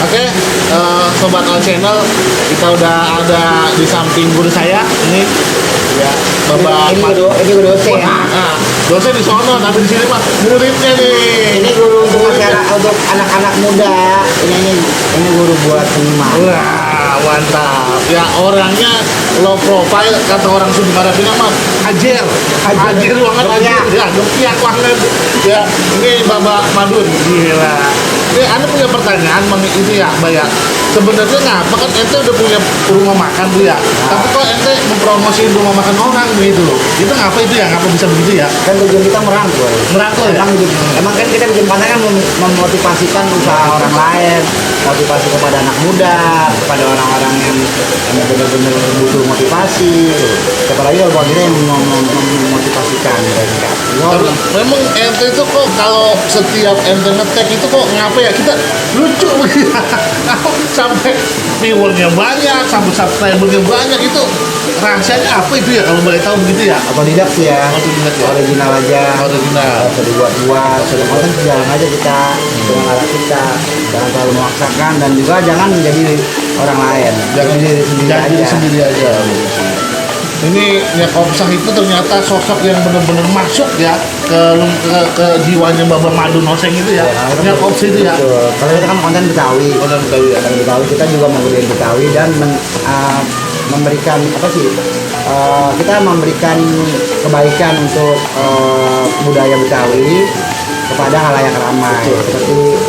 Oke, Sobat All Channel, kita udah ada di samping guru saya ini, ya, Bapak. Ini guru dosen. Nah, dosen di sono, tapi di sini mah muridnya nih. Ini guru untuk masyarakat, untuk anak-anak muda. Ini guru buat seniman. Wah, mantap. Ya, orangnya low profile, kata orang Sunda Marapina mah ajer banget, ajer. Ya, gepiak banget. Ya, ini Bapak Madun, gila. Ini Anda punya pertanyaan itu ya, Mbak ya. Sebenarnya ngapa kan ente udah punya rumah makan tuh ya, tapi kok ente mempromosiin rumah makan orang gitu loh. Itu ngapa itu ya, ngapa bisa begitu ya? Kan tujuan kita merangkul. Merangkul ya? Emang kan kita bikin pantangan memotivasikan usaha orang lain, motivasi kepada anak muda, kepada orang-orang yang benar-benar butuh motivasi. Apalagi kalau kita yang memotivasikan mereka. Memang ente itu kok kalau setiap ente ngetek itu kok ngapa ya, kita lucu begitu. Sampai viewernya banyak, sampai subscribernya banyak, itu rahasianya apa itu ya kalau boleh tahu begitu ya? Otodidak sih ya. Otodidak ya? Original aja. Original. Bisa dibuat-buat, sudah konten jalan aja kita dengan arah kita. Jangan terlalu memaksakan dan juga jangan menjadi orang lain. Jangan diri sendiri aja. Ini Nyakopsah itu ternyata sosok yang benar-benar masuk ya ke jiwanya Bapak Madu Noseng itu ya. Nyakopsah itu ya. Kalau kita kan konten Betawi. Konten Betawi ya. Konten Betawi kita juga menggunakan Betawi dan memberikan apa sih? Kita memberikan kebaikan untuk budaya Betawi kepada halayak ramai seperti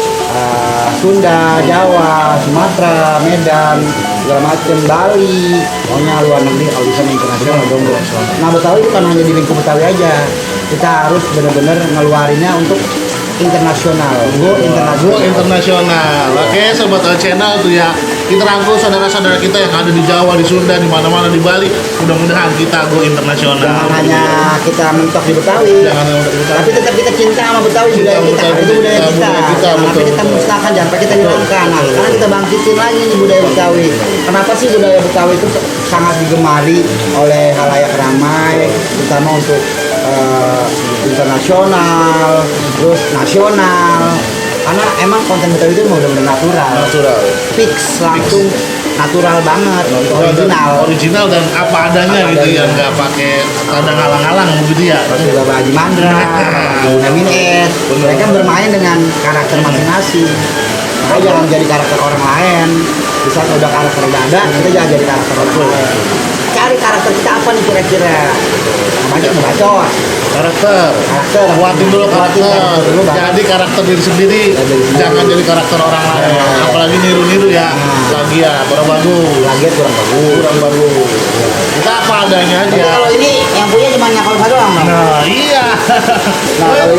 Sunda, Jawa, Sumatera, Medan, segala macam, Bali, pokoknya luar negeri kalau bisa internasional dong. Nah Betawi bukan hanya di lingkup Betawi aja, kita harus benar-benar ngeluarinnya untuk internasional, go internasional. Oke, Sobat All Channel tuh ya, kita rangkul saudara-saudara kita yang ada di Jawa, di Sunda, di mana-mana, di Bali. Mudah-mudahan kita go internasional. Jangan hanya kita mentok di Betawi, tapi tetap kita cinta sama Betawi, budaya kita. Itu budaya kita. Jangan sampai kita musnahkan, jangan sampai kita hilangkan. Nah, karena kita bangkitin lagi nih budaya Betawi. Kenapa sih budaya Betawi itu sangat digemari oleh halayak ramai, terutama untuk internasional, terus nasional, karena emang konten Betawi itu benar-benar natural, fix, langsung natural banget, original dan apa adanya gitu ya, nggak pakai tanda ngalang-ngalang begitu ya. Terus juga Pak Haji Mandra, Amin mereka bermain dengan karakter masing-masing. Makanya jangan jadi karakter orang lain. Bisa udah karakter udah ada, kita jangan jadi karakter orang lain. Cari karakter kita apa nih kira-kira? Banyak ngebacot. Karakter. Kuatin dulu karakter. Jadi karakter diri sendiri. Jangan jadi karakter orang lain. Apalagi niru-niru ya. Plagiat, kurang bagus. Kurang bagus. Kita apa adanya aja. Tapi kalau ini yang punya cuma Nyakopsah doang, Bang. Nah, iya. Nah, kalau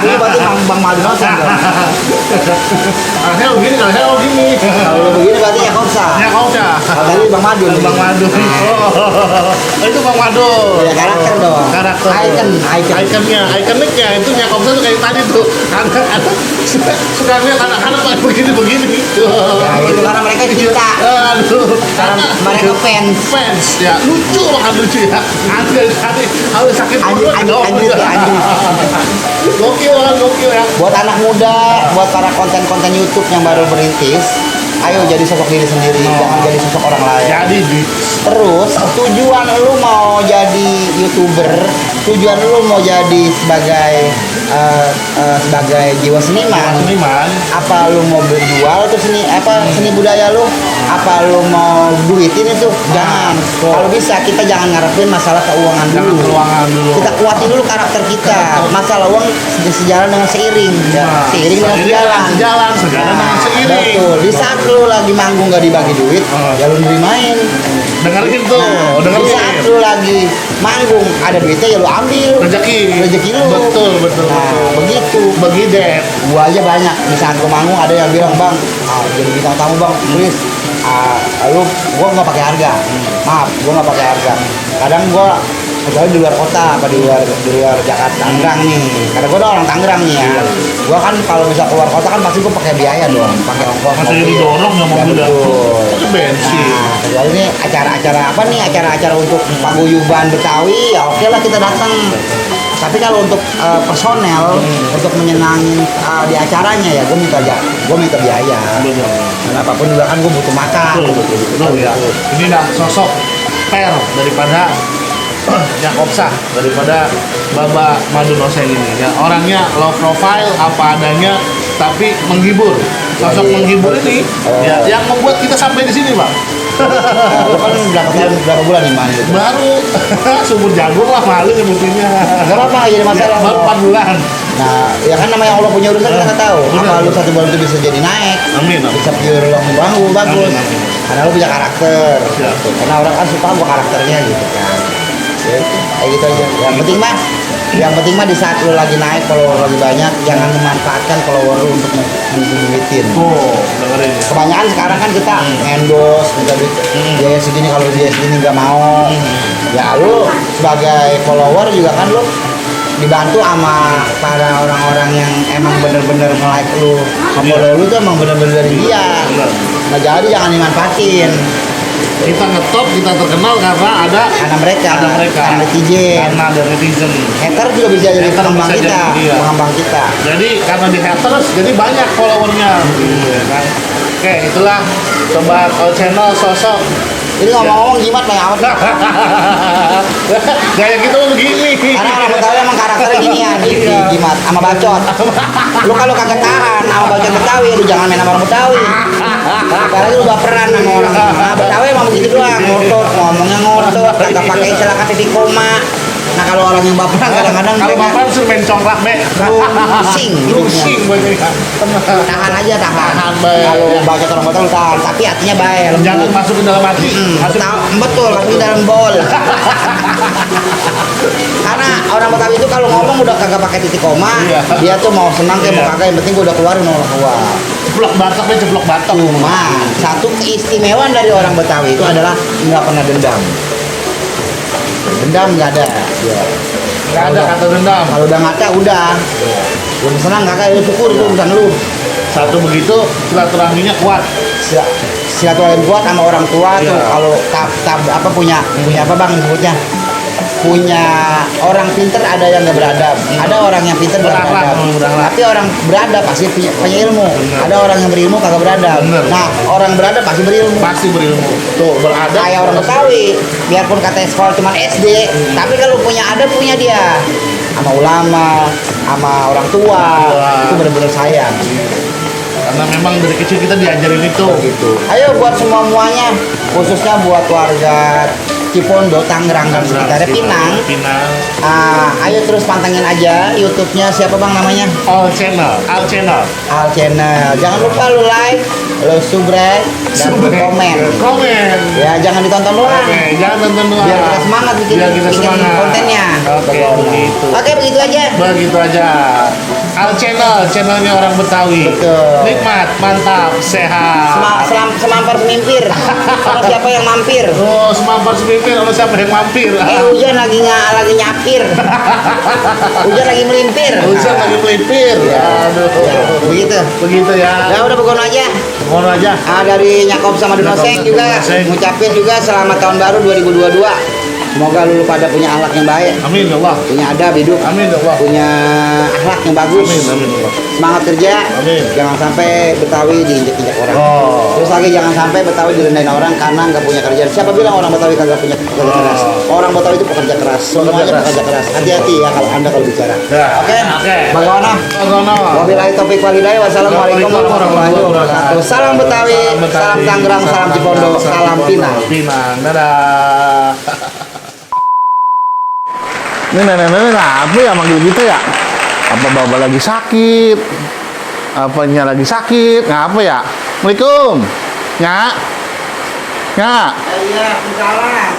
ini berarti Bang Madu Noseng dong. Kalau begini. Kalau begini berarti Nyakopsah. Kalau tadi Bang Madu. Itu Bang Madu. Ya, karakter dong. Karakter. Ikoniknya itu Nyakopsah tuh kayak tadi tuh. Anak-anak suka lihat anak-anak kayak begini gitu. Ya, itu karena mereka cinta. Aduh. Karena mereka fans ya. Lucu ya. Harus sakit mulut. Anjir. Gokil ya. Buat anak muda, buat para konten-konten YouTube yang baru berintis, ayo jadi sosok diri sendiri, jangan jadi sosok orang lain. Terus tujuan lu mau jadi YouTuber, tujuan lu mau jadi sebagai jiwa seniman, apa lu mau berjual tuh seni budaya lu, apa lu mau duitin itu? Jangan. Kalau bisa kita jangan ngarepin masalah keuangan dulu. Kita kuatin dulu karakter kita. Masalah uang sejalan dengan seiring, seiring dengan sejalan. Betul. Di saat lu lagi manggung gak dibagi duit, ya lu nerimain. Dengerin tuh. Di saat lu lagi manggung ada duitnya ya lu ambil. Rezeki lu. Betul. Nah, begitu. Begitu. Gua aja banyak di saat gua manggung ada yang bilang, "Bang, jadi bintang tamu, Bang. Please. Gua nggak pakai harga. Maaf, gua nggak pakai harga. Kadang gua kecuali di luar kota apa di luar Jakarta, Tangerang nih, karena gue udah orang Tangerang nih ya. Gue kan kalau bisa keluar kota kan pasti gue pakai biaya dong, pakai ongkos. Masih didorong nggak mau udah. Pakai bensin. Nah, kecuali ini acara-acara apa nih, acara-acara untuk paguyuban Betawi, ya oke lah kita datang. Tapi kalau untuk personel, untuk menyenangin di acaranya ya gue minta biaya. Betul. Dan apapun juga kan gue butuh makan. Betul ya. Ini dah sosok per daripada Yakobsah, daripada Baba Madu Noseng ini. Ya, orangnya low profile apa adanya, tapi menghibur. Sosok menghibur ini ya, yang membuat kita sampai di sini, Pak. Lo kan berapa bulan nih main gitu? Baru sumur jagung lah malu nyebutnya. Gak apa-apa, jadi masalah. Baru 4 bulan. Nah, ya kan namanya Allah punya urusan kita nggak tahu. Benar. Apa lu 1 bulan itu bisa jadi naik, Amin. bisa pure long bagus. Amin, amin. Karena lu punya karakter. Siap. Gitu. Karena orang kan suka gua karakternya gitu kan. Ya, kayak gitu aja. Yang penting mah di saat lu lagi naik, kalau lagi banyak, jangan memanfaatkan follower lu untuk menduitin. Tuh, dengerin ya. Kebanyakan sekarang kan kita endorse, minta duit biaya segini, kalau dia segini nggak mau. Ya lu sebagai follower juga kan lu dibantu sama para orang-orang yang emang bener-bener nge-like lu, follow lu tuh emang bener-bener dari dia. Bener. Nah jadi jangan dimanfaatin. Kita ngetop, kita terkenal karena ada Karena netizen, karena ada netizen. hater juga bisa jadi Hater pengembang bisa kita, jadi, iya. pengembang kita. Jadi karena di haters, jadi banyak followernya. Gitu, ya kan? Oke, itulah sobat All Channel sosok. Jadi ngomong-ngomong jimat banyak amat. Gaya kita begini. Karena orang Betawi emang karakternya gini ya, jimat sama bacot. Lu kalau kagak tahan sama bacot Betawi, lu jangan main sama orang Betawi. Apalagi lu baperan sama orang. Nah, Betawi emang begitu doang, ngotot, ngomongnya ngotot, kagak pakai istilah kata di koma. Nah kalau orang yang baperan kadang-kadang Kalau bapak suruh main congklak, Be. Pusing Pusing banget. tahan aja tahan. Tahan, baik. Kalau bacot orang Betawi lu tahan, tapi hatinya baik. Jangan masuk ke dalam hati. Masuk Betul, masuk ke dalam bol. Karena orang Betawi itu kalau ngomong udah kagak pakai titik koma, Iya. dia tuh mau senang kayak mau Iya. kagak, yang penting gua udah keluarin mau keluar. ceplok batok, Be, ceplok batok. Cuma satu keistimewaan dari orang Betawi itu adalah nggak pernah dendam. Dendam nggak ada. Ya. Nggak ada kata dendam. Kalau udah ngata udah. Lu senang kakak, lu syukur itu urusan lu. Satu begitu silaturahminya kuat. Silaturahmi kuat sama orang tua Iya. tuh kalau apa punya apa bang disebutnya, punya orang pinter ada yang nggak beradab, ada orang yang pinter Berakhlak, berakhlak. tapi orang beradab pasti punya ilmu. Bener. Ada orang yang berilmu kagak beradab. Bener. Nah orang beradab pasti berilmu. Pasti berilmu. Tuh, beradab. Kayak orang Betawi, biarpun katanya sekolah cuma SD, tapi kalau punya adab punya dia sama ulama, sama orang tua, itu benar-benar sayang. Karena memang dari kecil kita diajarin itu. Gitu. Ayo buat semuanya, khususnya buat warga Cipondo, Tangerang dan sekitarnya, Pinang. Pinang. Ayo terus pantengin aja YouTube-nya, siapa bang namanya? All Channel. All Channel. Al Channel. Jangan lupa lu like, lu subscribe, dan lu komen. Komen. Ya jangan ditonton doang. Oke, jangan tonton doang. Biar kita semangat bikin semangat. kontennya. Oke, begitu. Oke begitu aja. Begitu aja. Al Channel, channelnya orang Betawi. Betul. Nikmat, mantap, sehat. Semampar semimpir. Kalau siapa yang mampir? Oh, semampar semimpir, kalau siapa yang mampir? Hujan lagi nyapir. Hujan lagi melimpir. Hujan lagi melipir. Aduh. Ya, begitu. Begitu ya. Ya udah begono aja. Mohon aja. Dari Nyakob sama Donoseng Nyakob juga Donoseng. ngucapin juga selamat tahun baru 2022. Semoga lu pada punya akhlak yang baik, Amin ya Allah. punya adab hidup, Amin ya Allah. punya akhlak yang bagus. Amin, amin ya Allah. Semangat kerja. Amin. Jangan sampai Betawi diinjek-injek orang. Oh. Terus lagi jangan sampai Betawi direndahin orang karena nggak punya kerjaan. Siapa bilang orang Betawi kagak punya kerja keras? Orang Betawi itu pekerja keras. Semuanya keras. pekerja keras. Hati-hati ya kalau Anda kalau bicara. Ya. Oke? Oke. Bagaimana? Sono. Wabillahi taufiq wal hidayah. Wassalamualaikum warahmatullahi wabarakatuh. Salam Betawi, salam Tangerang, salam Cipondo, salam Pinang. Pinang. Dadah. Ini nenek-nenek apa ya manggil gitu ya? Apa bapak lagi sakit? Apanya lagi sakit? Ngapa ya? Assalamualaikum. Nyak. Nyak. Iya, salam.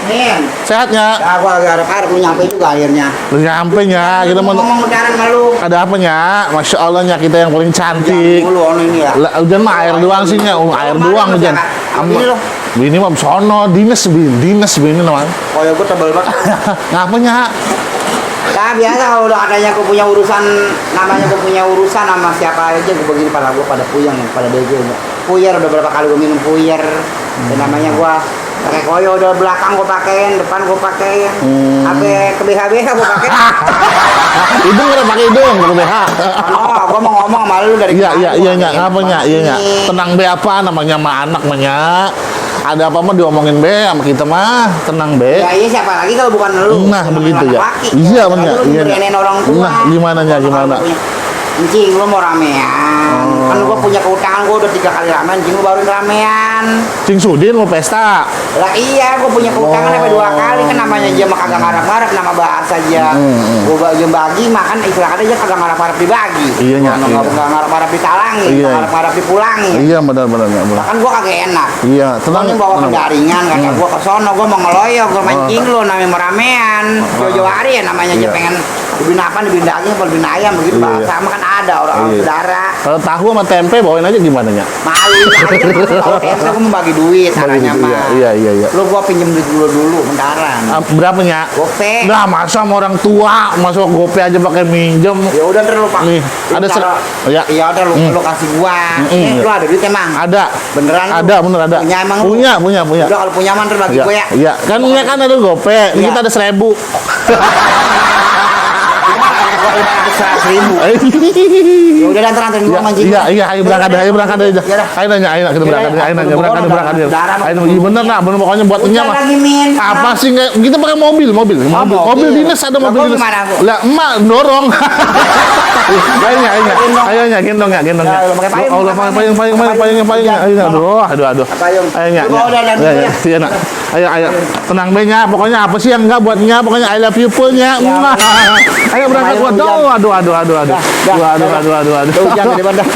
Nin. Sehat Nyak? Aku lagi harap-harap lu nyampe juga akhirnya. Lu nyampe Nyak. Kita mau ngomong beneran sama lu. ada apa Nyak? Masya Allah Nyak, kita yang paling cantik. Mulu ono ini ya. Lah, hujan mah air doang sih Nyak. Air doang hujan. Ini loh. Ini mah sono dinas bini namanya. Oh ya gue tebel banget. Ngapa Nyak? Nah biasa kalau udah adanya gue punya urusan, namanya gue punya urusan sama siapa aja gue begini pada gue pada puyeng, pada bego. Puyer udah berapa kali gue minum puyer. Dan namanya gue Pakai koyo udah belakang gua pakein, depan gua pakein. Sampai ke BH gua pakein. Hidung udah pakai hidung, pakai BH. Oh, gua mau ngomong sama lu dari Iya, kemarin, iya, gua iya, Nyak. pakein Apa, Nyak? Iya, Nyak. ini. Tenang be apa namanya sama anak, Nyak. Ada apa mah diomongin be sama kita mah. Tenang be. Ya iya siapa lagi kalau bukan lu? Nah, Emang begitu ya. laki-laki. Iya, Kalau Nyak. lu Iya, ngerenin Nyak. orang tua. Nah, gimana, Nyak? Gimana? Encing, lu mau ramean. Kan gua punya keutamaan, gua udah 3 kali ramean, encing lu baru ramean. Cing Sudin mau pesta. Lah iya, gua punya keutamaan sampai 2 kali kan namanya aja mah kagak ngarap-ngarap nama bahasa aja. Gua bagi makan istilahnya aja kagak ngarap-ngarap dibagi. Iya, Nyak, iya. Enggak ngarap-ngarap ditalangi, Iya. ngarap-ngarap dipulangi. Iya, benar-benar, Nyak. Benar. Kan gua kagak enak. Iya, Tenang, tenang. bawa tenang. pendaringan kata gua ke sono, gua mau ngeloyok, gua mancing lu namanya meramean. Jojo hari ya namanya aja Iya. pengen lebih apa lebih daging apa lebih ayam begitu Iya, bahasa mah kan ada orang Iya. saudara. Kalau tahu sama tempe bawain aja gimana, Nyak? Malu kalau tempe gua mau bagi duit caranya mah. Iya, iya, iya. Lu gua pinjem duit dulu bentaran. Berapa, Nyak? Gope. Nah, masa sama orang tua masuk gope aja pakai minjem. Ya udah ntar lu pak. Nih, Lu ada taruh- ya. Iya udah lu kasih gua. Lu ada duit emang? Ada. Beneran lu? Ada, bener ada. Punya emang lu? Punya. Udah kalau punya mah ntar bagi Iya, gua ya. iya. Kan Nyak kan ada gope. Ini Iya. kita ada 1.000. Ribu. Ya udah ntar anterin gua mancing. Iya, ayo berangkat aja. Iya dah. Ayo nanya, ayo kita berangkat. Iya, Ayo iya. berangkat. Darah, Ayo iya bener nah, bener pokoknya buat Udah Nyak mah. lagi, Min. Apa sih nggak? Kita pakai mobil. mobil. Mobil dinas ada Lah, mobil gua dinas. gimana, Bu? Lah, emak dorong. Ayo Nyak, gendong Nyak. Ya, lu pakai payung, Allah, pakai payung. payung. Ayo, aduh. Payung. Ayo Nyak. Lu bawa dah, Iya, dulu ya. iya, Nak. Ayo. Tenang be Nyak. Pokoknya apa sih yang enggak buat Nyak? Pokoknya I love you full Nyak. Mwah. Ayo berangkat buat. Hujan. Aduh. Dah. Aduh. Hujan di depan dah.